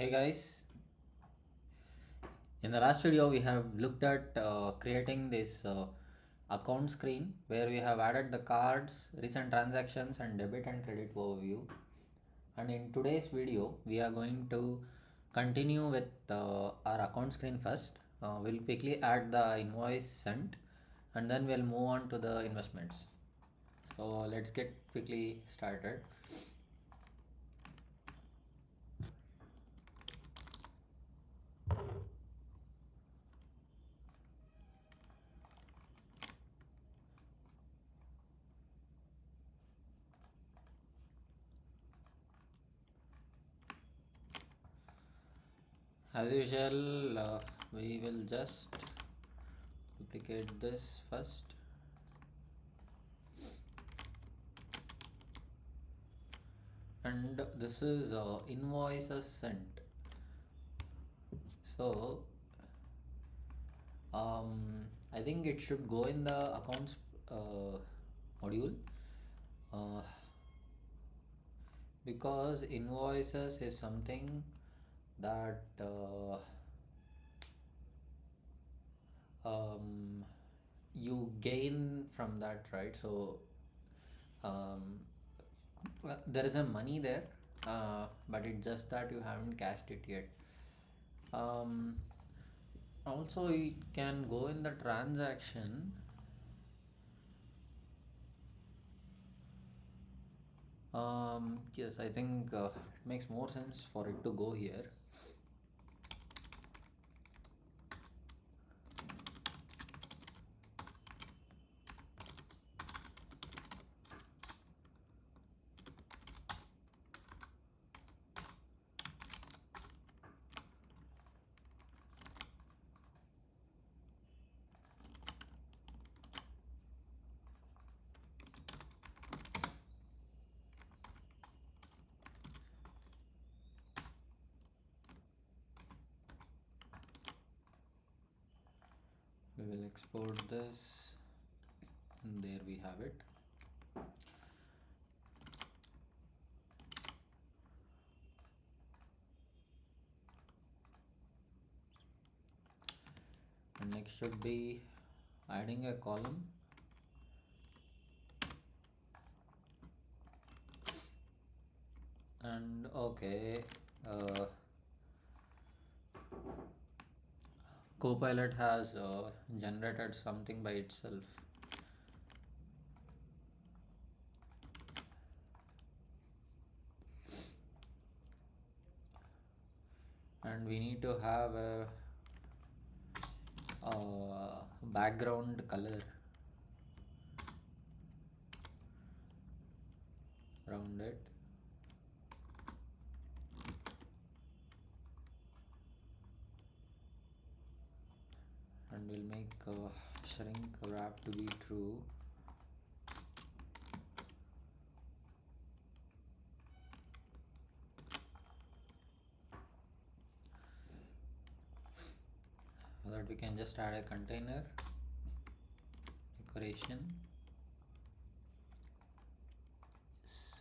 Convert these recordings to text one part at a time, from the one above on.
Hey guys, in the last video we have looked at creating this account screen where we have added the cards, recent transactions and debit and credit overview. And in today's video we are going to continue with our account screen first. We'll quickly add the invoice sent and then we'll move on to the investments. So let's get quickly started. As usual, we will just duplicate this first and this is invoices sent. So I think it should go in the accounts module, uh, because invoices is something that um, you gain from that, right? So um, well, there is a money there, but it's just that you haven't cashed it yet. Also it can go in the transaction. Yes, I think it makes more sense for it to go here. We will export this and there we have it. And next should be adding a column. And okay, Copilot has generated something by itself. And we need to have a background color around it. And we'll make shrink wrap to be true. So that we can just add a container decoration. Yes,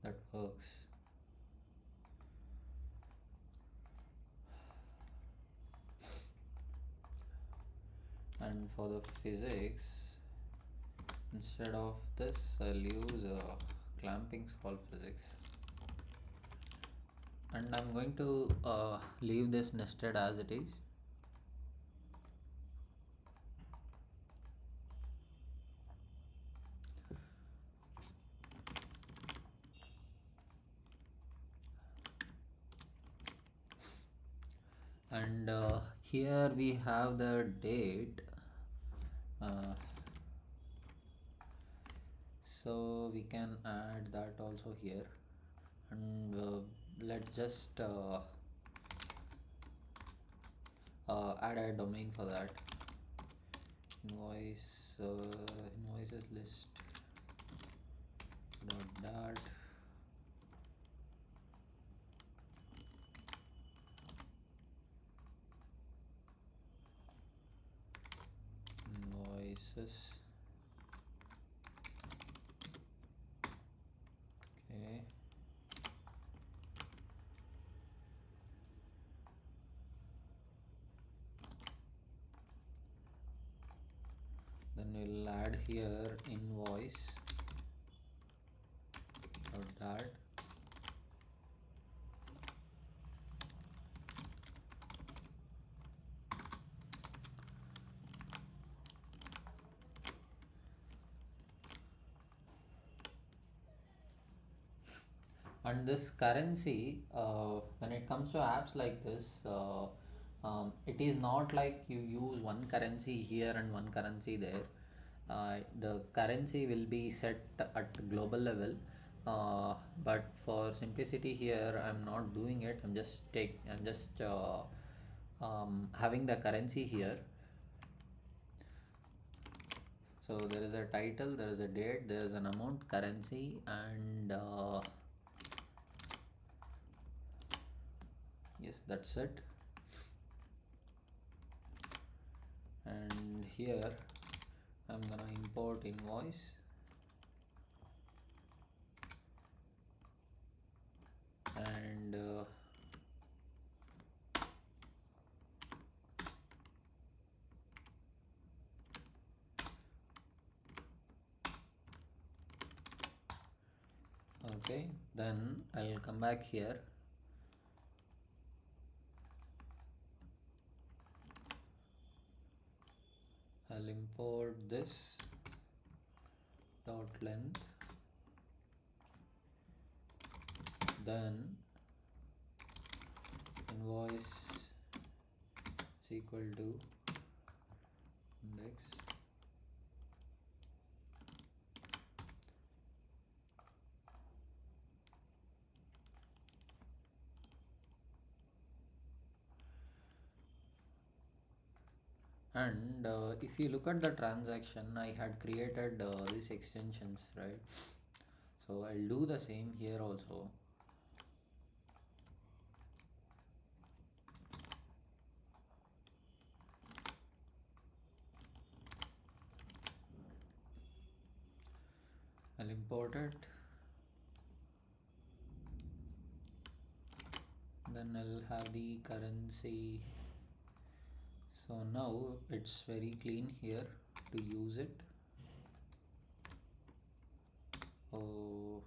that works. And for the physics, instead of this I'll use clamping solve physics, and I'm going to leave this nested as it is. And here we have the date, uh, so we can add that also here. And let's just add a domain for that. Invoices list dot invoices. Okay, then we'll add here invoice dot. And this currency, when it comes to apps like this, it is not like you use one currency here and one currency there. The currency will be set at global level, but for simplicity here I'm not doing it. I'm just having the currency here. So there is a title, there is a date, there is an amount, currency, and yes, that's it. And here I'm gonna import invoice, and okay, then I'll come back here. I'll import this dot length, then invoice is equal to index, and if you look at the transaction, I had created these extensions, right? So I'll do the same here also. I'll import it, then I'll have the currency. So now it's very clean here to use it. Oh,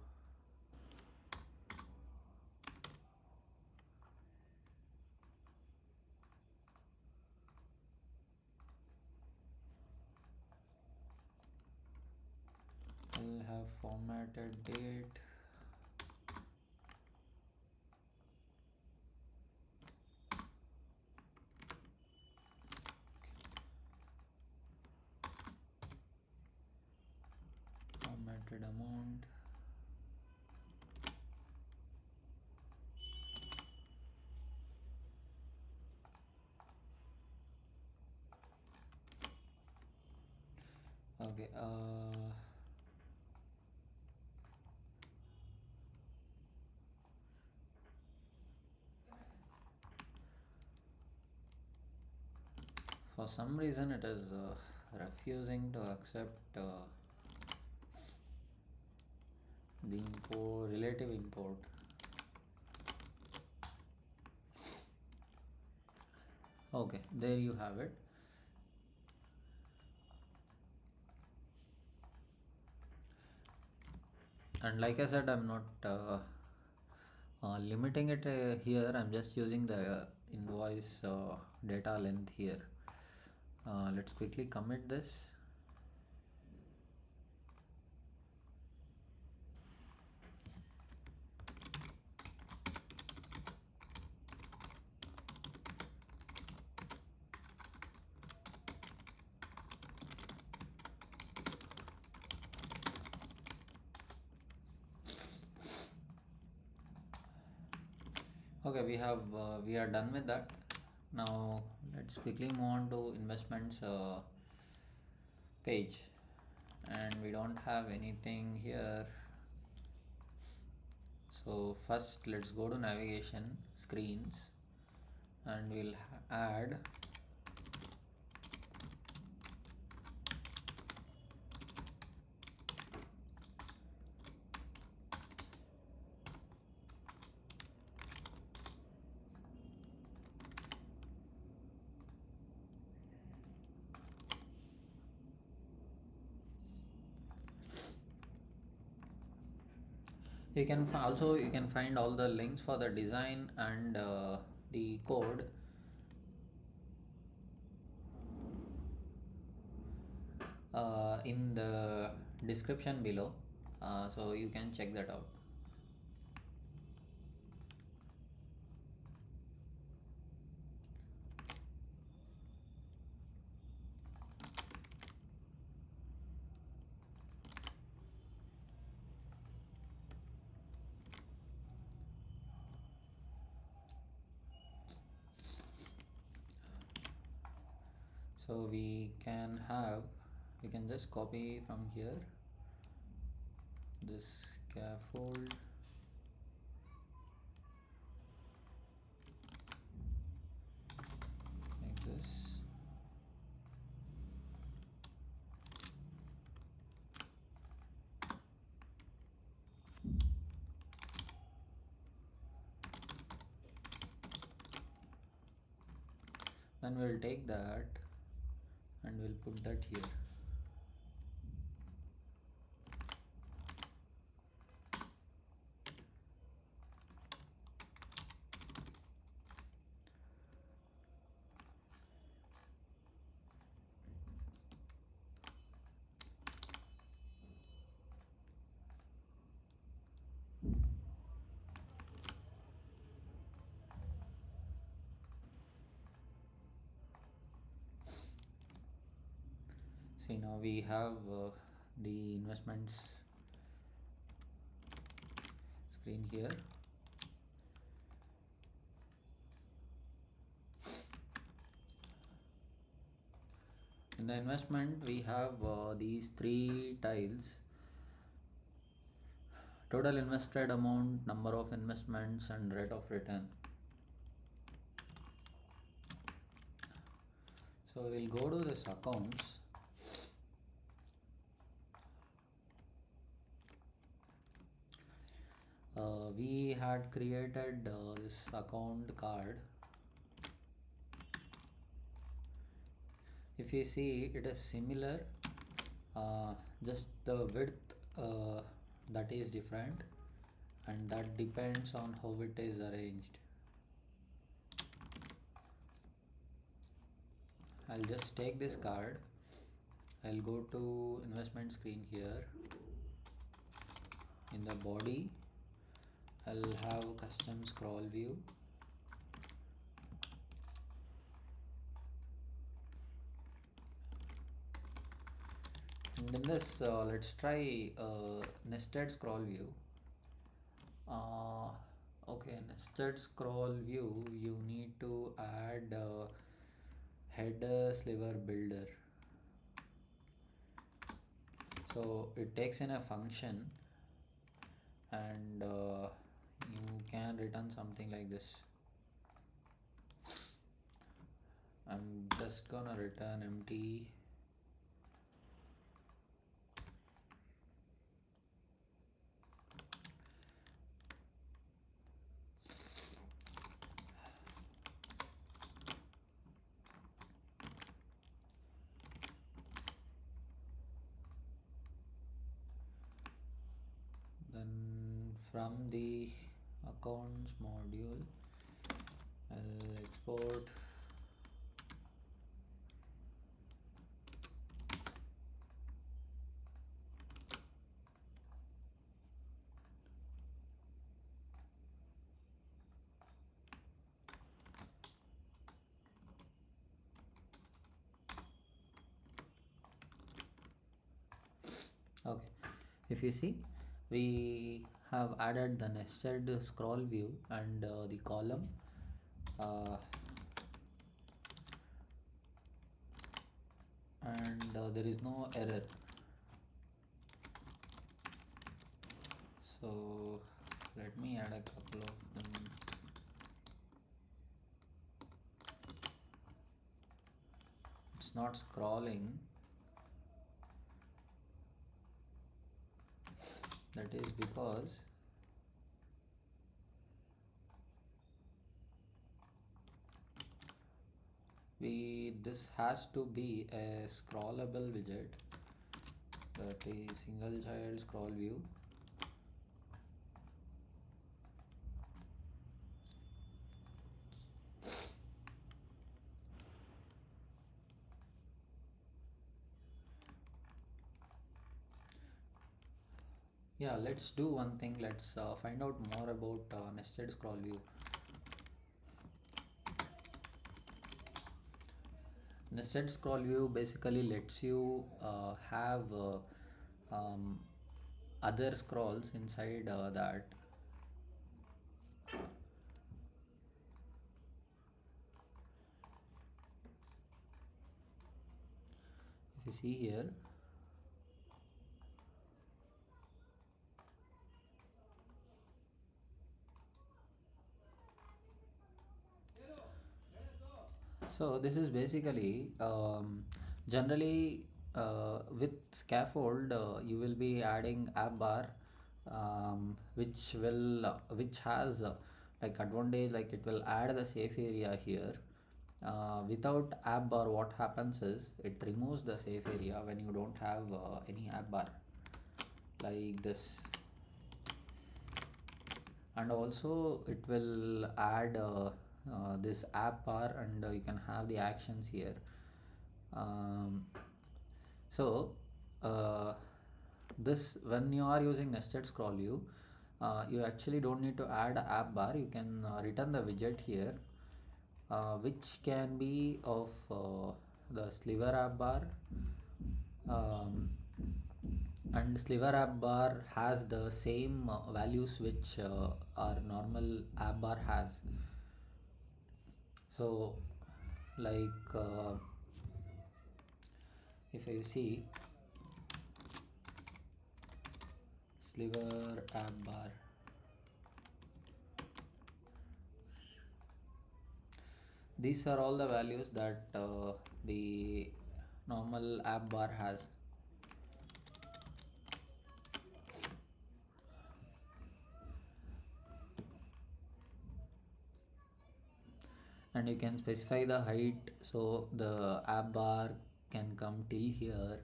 I'll have formatted date, formatted amount, okay. For some reason it is refusing to accept the import, relative import. Okay, there you have it. And like I said, I'm not limiting it here. I'm just using the invoice data length here. Let's quickly commit this. Okay, we are done with that. Now let's quickly move on to investments page, and we don't have anything here. So first let's go to navigation screens, and we'll add You can also you can find all the links for the design and the code in the description below, so you can check that out. So we can just copy from here this scaffold, like this. Then we'll take that and we'll put that here. See, now we have the investments screen here. In the investment we have these three tiles: total invested amount, number of investments, and rate of return. So we'll go to this accounts. We had created this account card. If you see, it is similar, just the width that is different, and that depends on how it is arranged. I'll just take this card. I'll go to investment screen here. In the body, I'll have custom scroll view. And in this, let's try nested scroll view. Okay, nested scroll view, you need to add header sliver builder. So it takes in a function, and you can return something like this. I'm just gonna return empty. Then from the accounts module, I'll export okay. If you see, we have added the nested scroll view and the column, uh, and there is no error. So let me add a couple of them. It's not scrolling. That is because this has to be a scrollable widget, that is single child scroll view. Yeah, let's do one thing. Let's find out more about nested scroll view. Nested scroll view basically lets you have um, other scrolls inside that. If you see here, so this is basically generally with scaffold you will be adding app bar, which has like advantage, like it will add the safe area here. Without app bar, what happens is it removes the safe area when you don't have any app bar like this. And also it will add this app bar, and you can have the actions here. Um, so uh, this, when you are using nested scroll view, you actually don't need to add a app bar. You can return the widget here, which can be of the sliver app bar, um, and sliver app bar has the same values which our normal app bar has. So like if you see sliver app bar, these are all the values that the normal app bar has. And you can specify the height, so the app bar can come till here.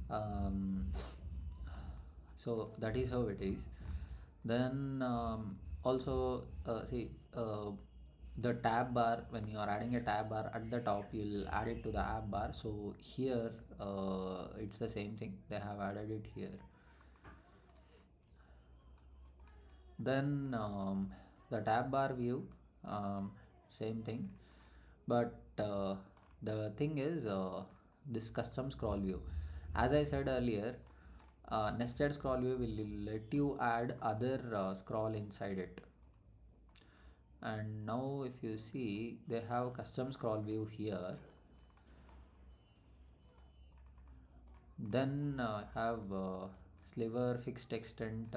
um, so that is how it is. Then also see the tab bar, when you are adding a tab bar at the top, you'll add it to the app bar. So here it's the same thing, they have added it here. Then the tab bar view, same thing. But the thing is, this custom scroll view, as I said earlier, nested scroll view will let you add other scroll inside it. And now if you see, they have custom scroll view here. Then have sliver fixed extent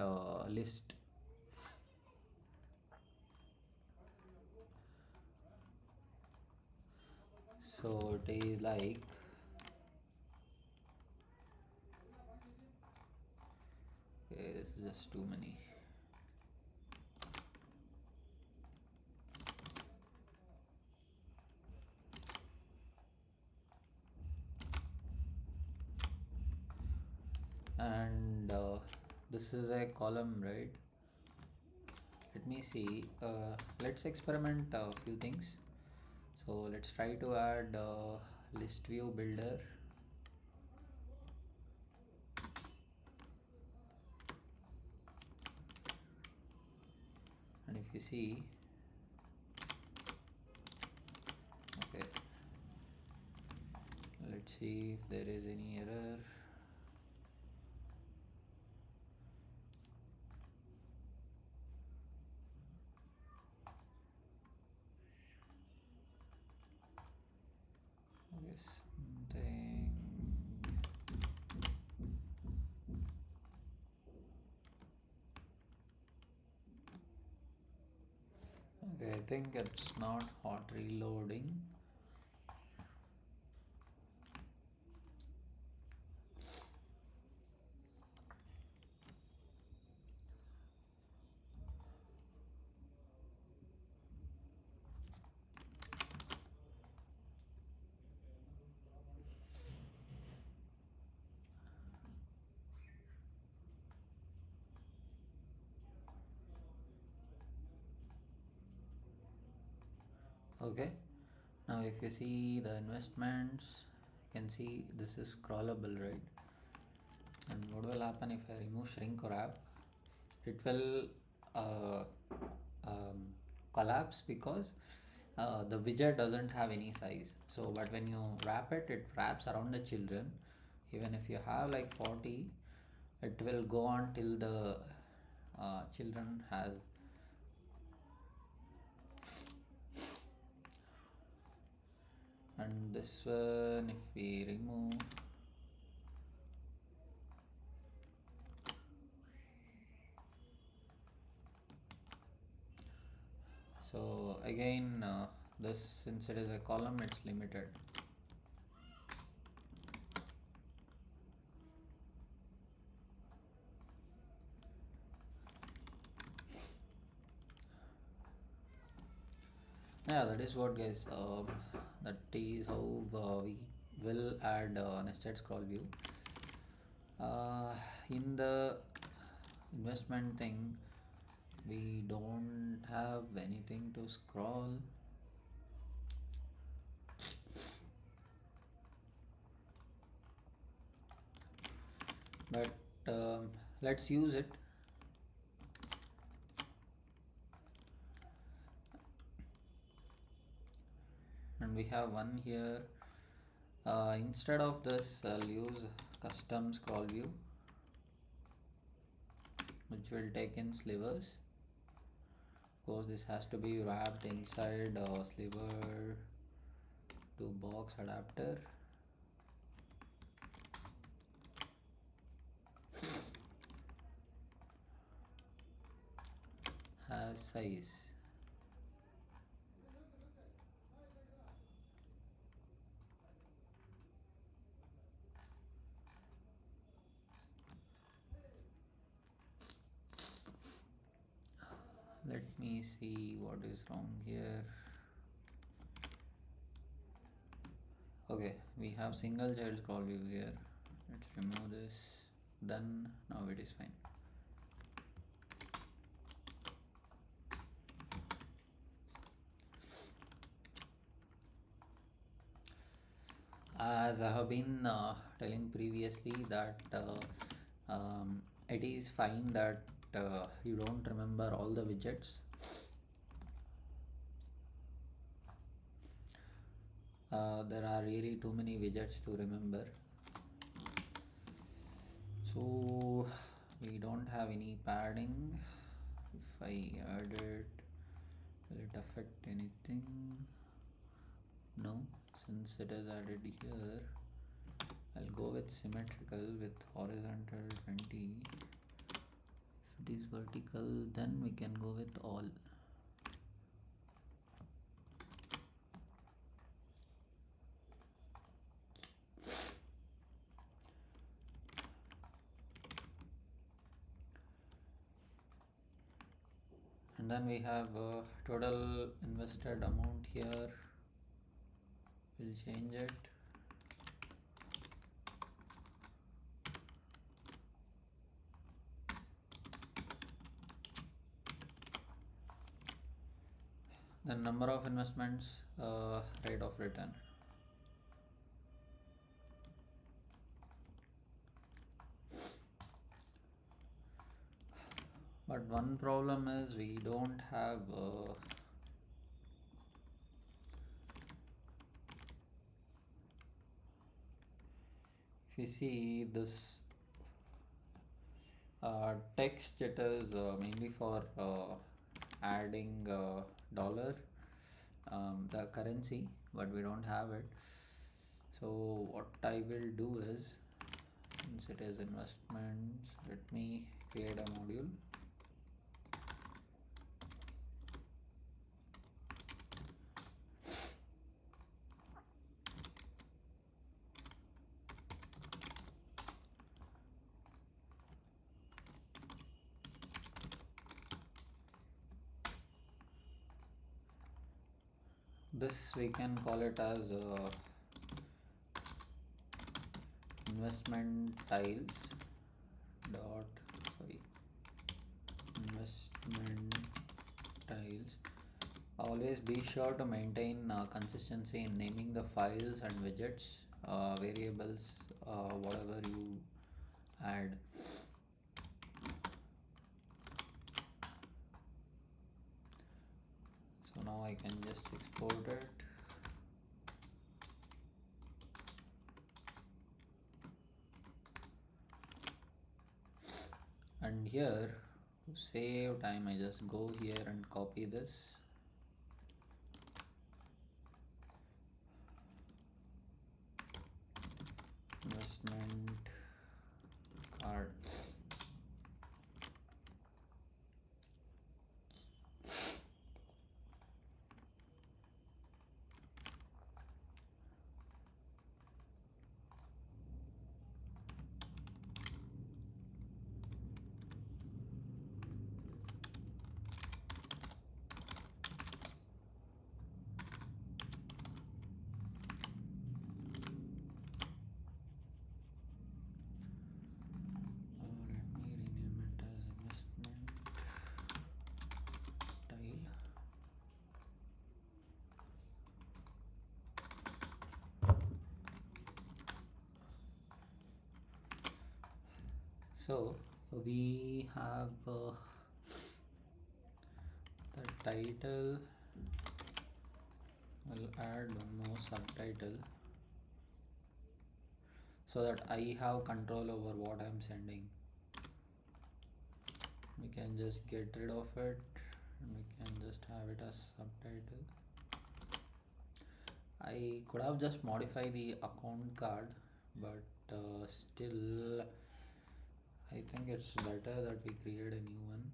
list. So it is like it's just too many. And this is a column, right? Let me see, let's experiment a few things. So let's try to add list view builder. And if you see, okay, let's see if there is any error. Okay, something. Okay, I think it's not hot reloading. Okay, now if you see the investments, you can see this is scrollable, right? And what will happen if I remove shrink wrap? It will uh, um, collapse because the widget doesn't have any size. So but when you wrap it, it wraps around the children. Even if you have like 40, it will go on till the children has. And this one, if we remove, so again this, since it is a column, it's limited. Yeah, that is what, guys. That is how we will add nested scroll view. In the investment thing, we don't have anything to scroll, but let's use it. And we have one here. Instead of this, I'll use custom scroll view, which will take in slivers. Of course, this has to be wrapped inside sliver to box adapter. Has size. Let me see what is wrong here. Okay, we have single child scroll view here. Let's remove this. Then now it is fine. As I have been telling previously that it is fine that you don't remember all the widgets. There are really too many widgets to remember. So we don't have any padding. If I add it, will it affect anything? No, since it is added here, I'll go with symmetrical with horizontal 20. If it is vertical, then we can go with all. And then we have total invested amount here. We'll change it. Then number of investments, rate of return. But one problem is we don't have if you see this text, it is mainly for adding dollar, the currency, but we don't have it. So what I will do is, since it is investments, let me create a module. This we can call it as investment tiles dot, sorry, investment tiles. Always be sure to maintain consistency in naming the files and widgets, variables, whatever you add. So now I can just export it. And here to save time, I just go here and copy this. Investment card. Let me rename it as investment tile. So we have the title. I'll add one more subtitle so that I have control over what I'm sending. We can just get rid of it and we can just have it as subtitle. I could have just modified the account card, but still I think it's better that we create a new one.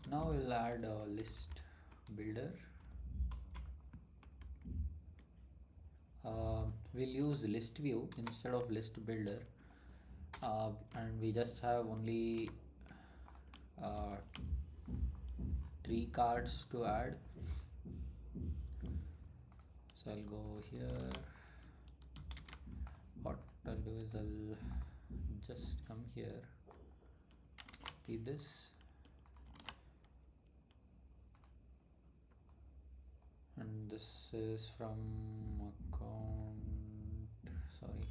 Now we'll add a list builder. We'll use list view instead of list builder, and we just have only uh, 3 cards to add. So I'll go here. What I'll do is I'll just come here, copy this, and this is from account, sorry,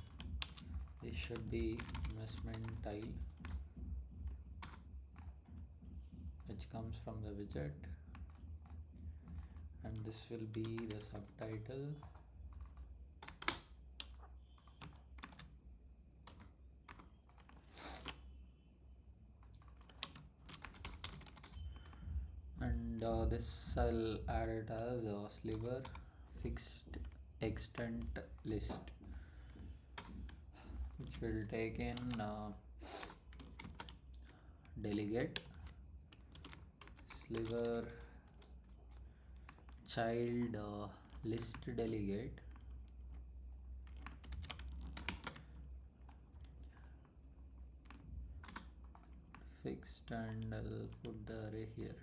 this should be investment tile, which comes from the widget, and this will be the subtitle. And this I'll add it as a sliver fixed extent list, which will take in delegate, sliver, child, list delegate, fixed, and I'll put the array here.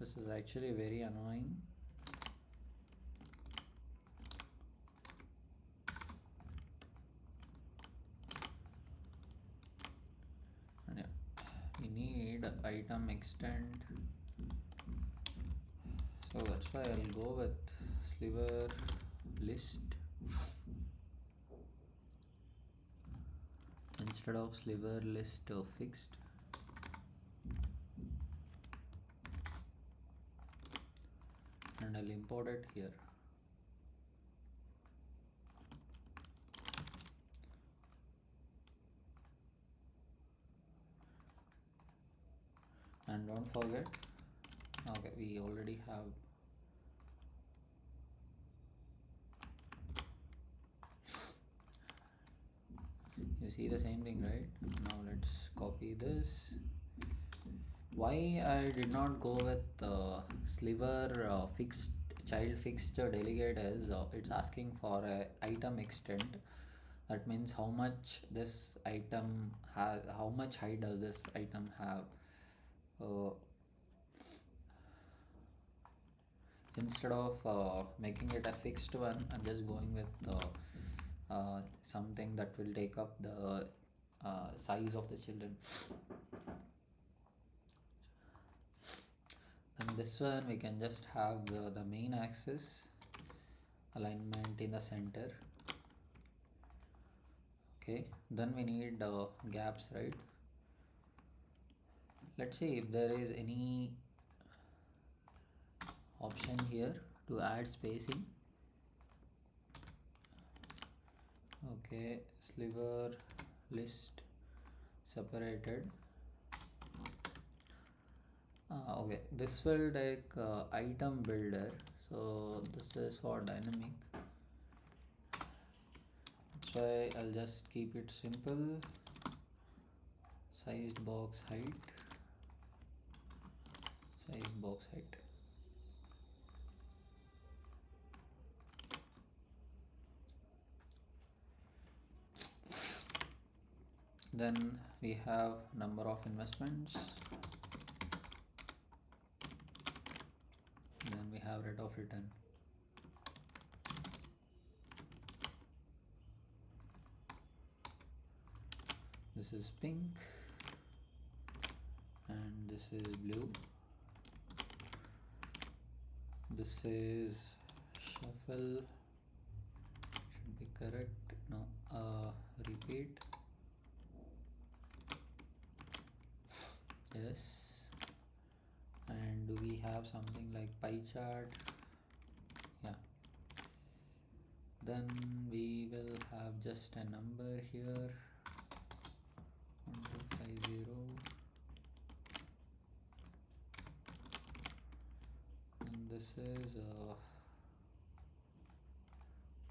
This is actually very annoying. And yeah, we need item extent, so that's why I'll go with sliver list instead of sliver list fixed. And I'll import it here. And don't forget, okay, we already have you see the same thing, right? Now let's copy this. Why I did not go with sliver fixed child fixed delegate is it's asking for a item extent. That means how much this item has, how much height does this item have. uh, Instead of making it a fixed one, I'm just going with something that will take up the size of the children. Then This one we can just have the main axis alignment in the center. Okay, then we need gaps, right? Let's see if there is any option here to add spacing. Okay, sliver list separated. Okay, this will take item builder, so this is for dynamic. That's why I'll just keep it simple. Sized box height, sized box height. Then we have number of investments. Then we have rate of return. This is pink and this is blue. This is shuffle, should be correct. No, repeat. Yes. And do we have something like pie chart? Yeah. Then we will have just a number here, 1250. And this is a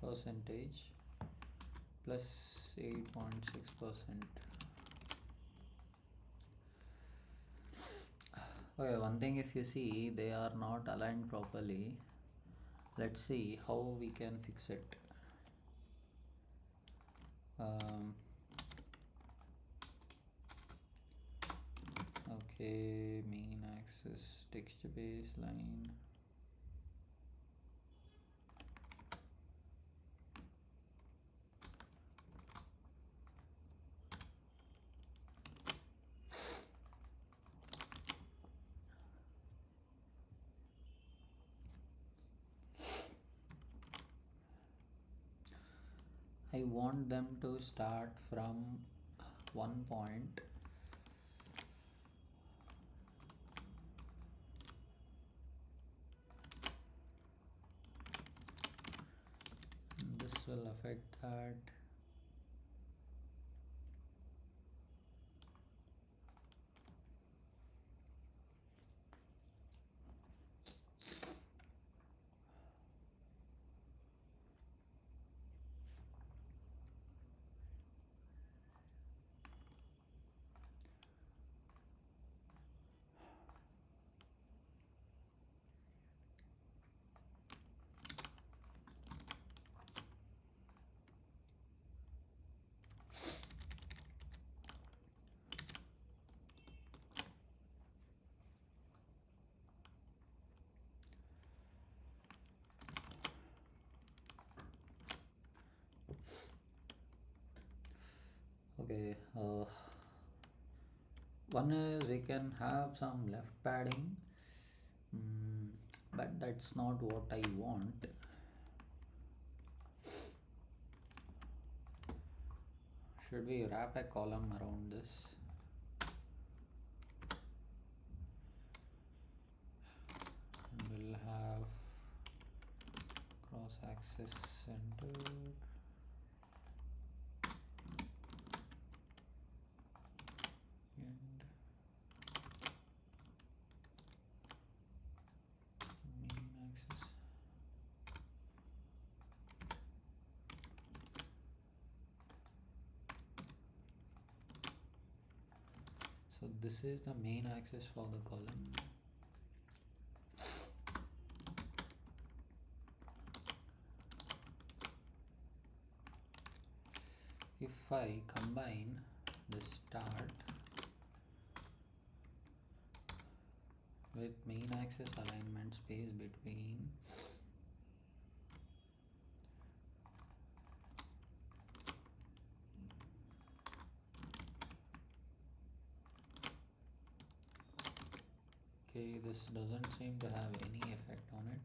percentage plus 8.6%. Okay, one thing, if you see they are not aligned properly, let's see how we can fix it. Okay, main axis, texture baseline. I want them to start from one point. This will affect that. Okay, one is we can have some left padding, but that's not what I want. Should we wrap a column around this? And we'll have cross axis centered. And main axis. So this is the main axis for the column. If I combine the start with main axis alignment space between Okay, this doesn't seem to have any effect on it.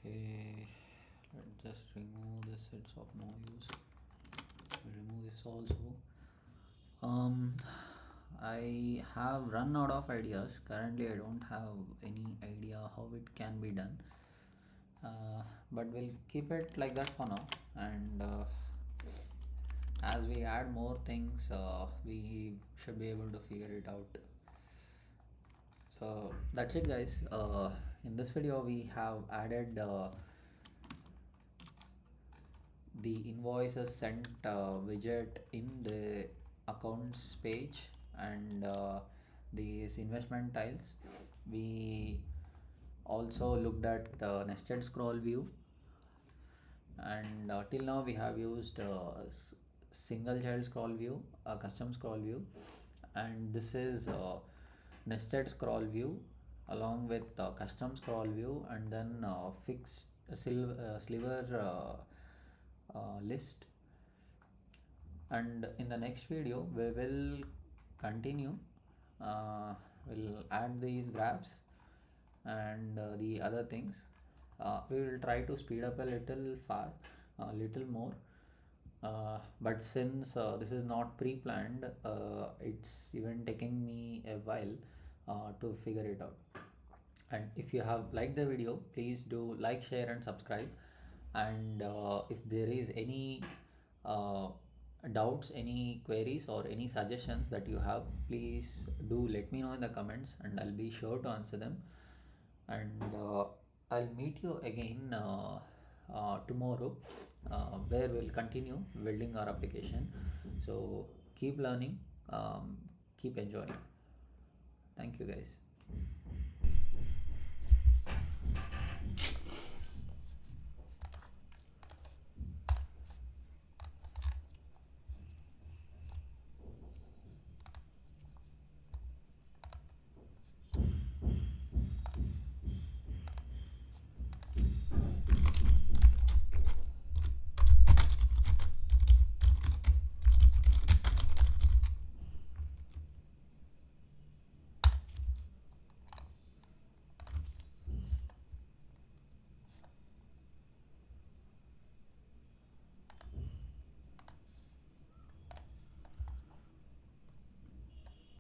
Okay, let's just remove this, it's of no use. We'll remove this also. Um, I have run out of ideas. Currently, I don't have any idea how it can be done. But we'll keep it like that for now. And as we add more things, we should be able to figure it out. So that's it, guys. In this video, we have added the invoices sent widget in the accounts page, and these investment tiles. We also looked at nested scroll view, and till now we have used single child scroll view, custom scroll view, and this is nested scroll view along with custom scroll view, and then fixed sliver list. And in the next video we will continue, uh, we'll add these graphs and the other things. We will try to speed up a little more, but since this is not pre-planned, it's even taking me a while to figure it out. And if you have liked the video, please do like, share and subscribe. And if there is any uh, doubts, any queries or any suggestions that you have, please do let me know in the comments and I'll be sure to answer them. And I'll meet you again tomorrow, where we'll continue building our application. So keep learning, keep enjoying. Thank you, guys.